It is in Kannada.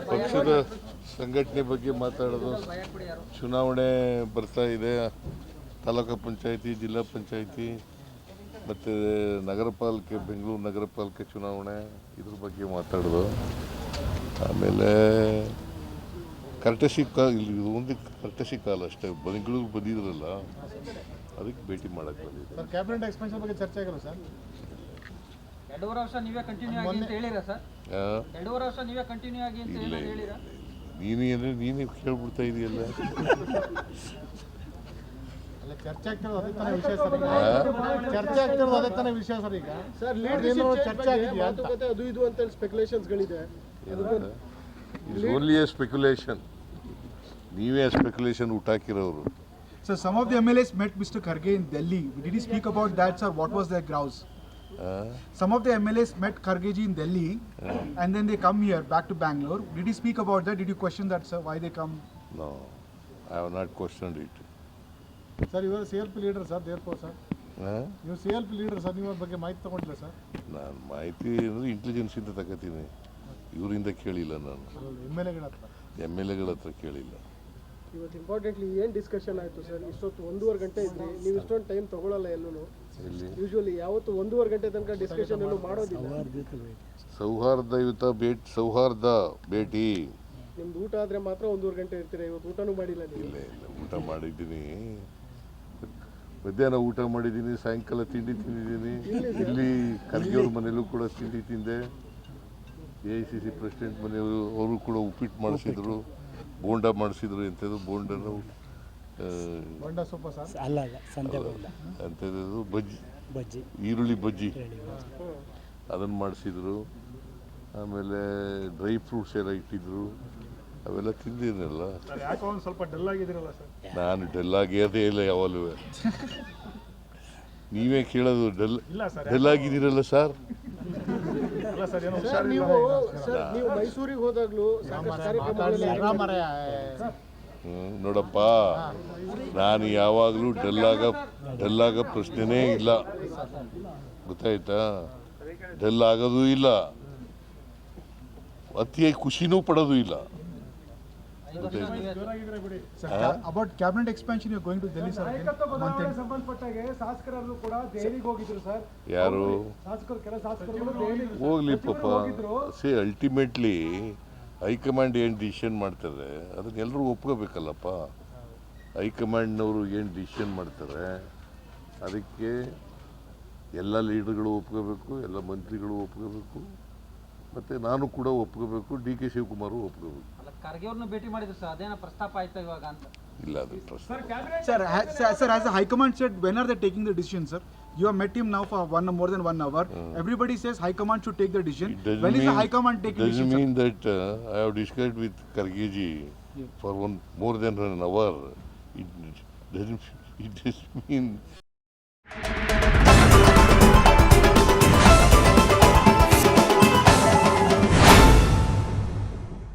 ಪಕ್ಷದ ಸಂಘಟನೆ ಬಗ್ಗೆ ಮಾತಾಡೋದು, ಚುನಾವಣೆ ಬರ್ತಾ ಇದೆ, ತಾಲೂಕು ಪಂಚಾಯಿತಿ, ಜಿಲ್ಲಾ ಪಂಚಾಯಿತಿ ಮತ್ತು ನಗರ ಪಾಲಿಕೆ, ಬೆಂಗಳೂರು ನಗರ ಪಾಲಿಕೆ ಚುನಾವಣೆ, ಇದ್ರ ಬಗ್ಗೆ ಮಾತಾಡೋದು. ಆಮೇಲೆ ಕರ್ಟಸಿ ಕಾಲ, ಇಲ್ಲಿ ಒಂದು ಕರ್ಟಸಿ ಕಾಲ ಅಷ್ಟೇ. ಬೆಂಗಳೂರು ಬಂದಿದ್ರಲ್ಲ, ಅದಕ್ಕೆ ಭೇಟಿ ಮಾಡಕ್ಕೆ ಬಂದಿದ್ದೆ. ಕ್ಯಾಬಿನೆಟ್ ಎಕ್ಸ್ಪೆನ್ಷನ್ ಬಗ್ಗೆ ಚರ್ಚೆ ಆಗಿಲ್ಲ ಸರ್? 2.5 ವರ್ಷ ನೀವೇ ಕಂಟಿನ್ಯೂ ಆಗಿ ಅಂತ ಹೇಳಿರಾ ಸರ್? 2.5 ವರ್ಷ ನೀವೇ ಕಂಟಿನ್ಯೂ ಆಗಿ ಅಂತ ಹೇಳಿರಾ? ನೀನೇ ಕೇಳ್ಬಿಡ್ತಾ ಇದೆಯಲ್ಲ. ಚರ್ಚೆ ಆಗ್ತಿರೋದು ಅದೇ ತಾನೇ ವಿಷಯ ಸರ್ ಈಗ. ಚರ್ಚೆ ಆಗ್ತಿರೋದು ಅದೇ ತಾನೇ ವಿಷಯ ಸರ್ ಈಗ. ಸರ್ ಲೀಡರ್ಶಿಪ್ ಚರ್ಚೆ ಆಗಿದೆಯಾ ಮಾತುಕತೆ ಅದು ಇದು ಅಂತ ಸ್ಪೆಕ್ಯುಲೇಷನ್ಸ್ಗಳಿದೆ. It's only a speculation. ನೀವೇ ಸ್ಪೆಕ್ಯುಲೇಷನ್ ಹುಟ್ಟಾಕಿರೋರು. So some of the MLAs met Mr. Kharge in Delhi. Did he speak about that, sir? What was their grouse? Some of the MLAs met Kharge ji in Delhi, and then they come here back to Bangalore. Did he speak about that? Did you question that, sir? Why they come? No, I have not questioned it. Sir ಇವರು CLP leader sir, therefore sir ನೀವು CLP ಲೀಡರ್ ಸರ್, ನೀವು ಬಗ್ಗೆ ಮಾಹಿತಿ ತಗೊಂಡಿಲ್ಲ ಸರ್? ನಾನು ಮಾಹಿತಿ ಅಂದರೆ ಇಂಟೆಲಿಜೆನ್ಸಿಂದ ತಗೋತೀನಿ, ಇವರಿಂದ ಕೇಳಿಲ್ಲ. ನಾನು MLAಗಳ ಹತ್ರ ಕೇಳಿಲ್ಲ. ಇವತ್ತು ಇಂಪಾರ್ಟೆಂಟ್ಲಿ ಏನು ಡಿಸ್ಕಷನ್ ಆಯಿತು ಸರ್? ಇಷ್ಟೊತ್ತು 1.5 ಗಂಟೆ ಇದ್ರಿ, ನೀವು ಇಷ್ಟೊಂದು ಟೈಮ್ ತಗೊಳ್ಳಲ್ಲ ಎಲ್ಲೂ. ಯೂಶುವಲಿ ಯಾವತ್ತು 1.5 ಗಂಟೆ ತನಕ ಡಿಸ್ಕಷನ್ ಎಲ್ಲೂ ಮಾಡೋದಿಲ್ಲ. ಸೌಹಾರ್ದ ಭೇಟಿ. ನಿಮ್ದು ಊಟ ಆದರೆ ಮಾತ್ರ 1.5 ಗಂಟೆ ಇರ್ತೀರಾ. ಇವತ್ತು ಊಟನೂ ಮಾಡಿಲ್ಲ ನೀವು? ಇಲ್ಲ ಊಟ ಮಾಡಿದ್ದೀನಿ, ಮಧ್ಯಾಹ್ನ ಊಟ ಮಾಡಿದ್ದೀನಿ, ಸಾಯಂಕಾಲ ತಿಂಡಿ ತಿಂದಿದ್ದೀನಿ. ಇಲ್ಲಿ ಖರ್ಗೆಯವ್ರ ಮನೇಲೂ ಕೂಡ ತಿಂಡಿ ತಿಂದೆ. AICC ಪ್ರೆಸಿಡೆಂಟ್ ಮನೆಯವರು, ಅವರು ಕೂಡ ಉಪ್ಪಿಟ್ಟು ಮಾಡಿಸಿದ್ರು, ಬೋಂಡ ಮಾಡಿಸಿದ್ರು. ಎಂಥದ್ದು ಬೋಂಡನು ಅಂಥದ್ದು ಬಜ್ಜಿ, ಈರುಳ್ಳಿ ಬಜ್ಜಿ ಅದನ್ನು ಮಾಡಿಸಿದ್ರು. ಆಮೇಲೆ ಡ್ರೈ ಫ್ರೂಟ್ಸ್ ಎಲ್ಲ ಇಟ್ಟಿದ್ರು, ಅವೆಲ್ಲ ತಿಂದಿದ್ದೀನಲ್ಲ. ಸ್ವಲ್ಪ ಡಲ್ ಆಗಿದ್ದೀರಲ್ಲ ಸರ್? ನಾನು ಡಲ್ ಆಗಿರೋದೇ ಇಲ್ಲ ಯಾವಾಗಲೂ. ನೀವೇ ಕೇಳೋದು ಡಲ್ ಆಗಿದ್ದೀರಲ್ಲ ಸರ್? ನೀವು ಮೈಸೂರಿಗೆ ಹೋದಾಗ್ಲೂ ನೋಡಪ್ಪ, ನಾನು ಯಾವಾಗಲೂ ಡಲ್ ಆಗೋ ಪ್ರಶ್ನೆನೇ ಇಲ್ಲ, ಗೊತ್ತಾಯ್ತಾ? ಡಲ್ ಆಗೋದು ಇಲ್ಲ, ಅತಿಯಾಗಿ ಖುಷಿನೂ ಪಡೋದು ಇಲ್ಲ. About cabinet expansion, you are going to Delhi, sir. ಸಂಬಂಧಪಟ್ಟಾಗೆ ಶಾಸಕರು ಕೂಡ ದೆಹಲಿಗೆ ಹೋಗಿದ್ರು ಸರ್. ಯಾರು ಕೆಲ ಶಾಸಕರು ಹೋಗ್ಲಿ ಪಾಪ. ಅಲ್ಟಿಮೇಟ್ಲಿ ಹೈಕಮಾಂಡ್ ಏನು ಡಿಸಿಷನ್ ಮಾಡ್ತಾರೆ ಅದನ್ನ ಎಲ್ಲರೂ ಒಪ್ಕೋಬೇಕಲ್ಲಪ್ಪ. ಹೈಕಮಾಂಡ್ನವರು ಏನು ಡಿಸಿಷನ್ ಮಾಡ್ತಾರೆ ಅದಕ್ಕೆ ಎಲ್ಲ ಲೀಡರ್ಗಳು ಒಪ್ಕೋಬೇಕು, ಎಲ್ಲ ಮಂತ್ರಿಗಳು ಒಪ್ಕೋಬೇಕು, ಮತ್ತು ನಾನು ಕೂಡ ಒಪ್ಕೋಬೇಕು, DK ಶಿವಕುಮಾರು ಒಪ್ಕೋಬೇಕು. ಖರ್ಗೆ ಅವ್ರನ್ನ ಭೇಟಿ ಮಾಡಿದ್ರು ಸರ್, ಅದೇನೋ ಪ್ರಸ್ತಾಪ ಆಯ್ತಾ ಇವಾಗ ಅಂತ? ಇಲ್ಲ, ಅದು ಪ್ರಸ್ತಾಪ. Sir, as the High Command said, when are they taking the decision, sir? You have met him now for more than 1 hour. Everybody says High Command should take the decision. When is the High Command taking the decision? Doesn't mean that I have discussed with Kharge ji for more than an hour. It doesn't mean